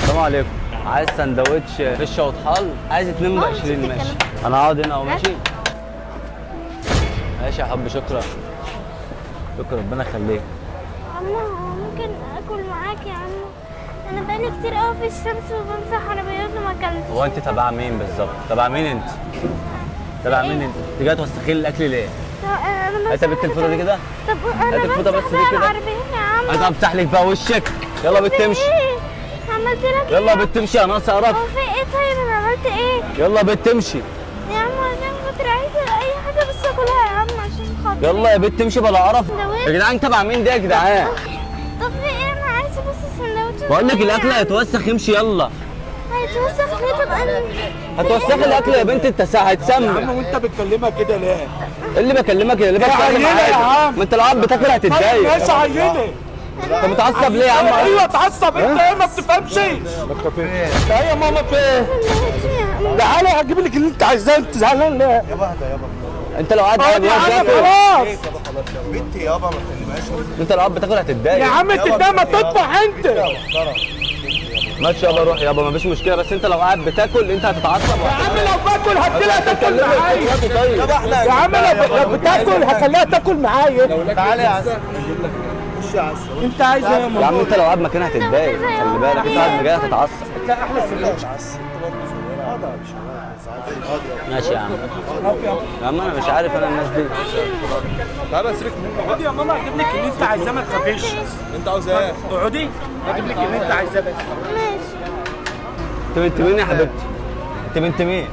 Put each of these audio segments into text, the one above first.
السلام عليكم. عايز سندوتش فشه وطحال، عايز 2 ب20 ماشي. انا هقعد هنا اهو ماشي. ماشي يا حب، شكرا. شكرا، ربنا يخليك. عمو ممكن اكل معاك يا عمو؟ انا بقالي كتير قوي في الشمس وبمسح عربيات وما اكلتش. هو انت تبع مين بالظبط؟ تبع مين انت؟ تبع مين انت؟ انت جاي توسخي لي الاكل ليه؟ انا انت بنت الفوطه دي كده؟ طب انا الفوطه بس دي كده؟ العربيات يا عمو. انا امسح لك بقى وشك. يلا بنت امشي. ايه عملت لك؟ يلا بنت امشي يا ناقصه قرف. هو في ايه طيب؟ انا عملت ايه يلا بنت امشي. يا عمو؟ عشان خاطر عايزه اي حاجه بس اكلها يا عم، عشان خاطر. يلا يا بنت امشي بلا قرف. سندوتش. يا جدعان تبع مين ده يا جدعان؟ طب في ايه؟ انا عايزه بس السندوتش. بقول لك الاكل هيتوسخ، امشي يلا. هيتوسخ ليه؟ طب انا هتوسخي الاكل يا بنت، انت هتسمم. يا عم وانت بتكلمها كده ليه؟ ايه اللي بكلمك اللي بتكلم عينة يا عادي؟ عم. ما انت لو قاعد بتاكل هتتضايق. ماشي عيني. انت متعصب ليه يا عم؟ ايوه اتعصب انت، ايه ما بتفهمش؟ لا يا ماما في ايه؟ تعالى هجيب لك اللي انت عايزاه، انت زعلان ليه؟ انت لو قاعد اقعد يا عم بتاكل، خلاص. بنتي يابا ما تكلمهاش. انت لو قاعد بتاكل هتتضايق. يا عم انت ده ما تطبخ انت. ماشي يابا، روح يابا، مفيش مشكله، بس انت لو قاعد بتاكل انت هتتعصب. يا عم لو باكل هديلها تاكل معايا. طيب يا عم لو بتاكل هخليها تاكل معايا. تعالى يا عسل. خش يا عسل. انت عايز ايه يا يا ماما؟ عم انت لو قاعد مكانها هتتضايق، خلي بالك انت قاعد مكانها هتتعصب. لا احلى سندوتش. ماشي يا عم. يا عم انا مش عارف انا الناس دي. تعالى سيبك منه. اقعدي يا ماما هجيب لك اللي انت عايزاه ما تخافيش. انت عاوز ايه؟ اقعدي هجيب لك اللي انت عايزاه بس. ماشي. انت بنت مين يا حبيبتي؟ انت بنت مين؟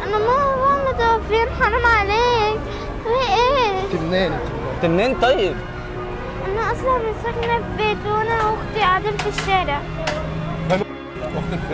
انا ماما متوفين، حرام عليك. في ايه؟ انت منين؟ انت منين طيب؟ انا اصلا ساكنه في بيت وانا واختي قاعدين في الشارع.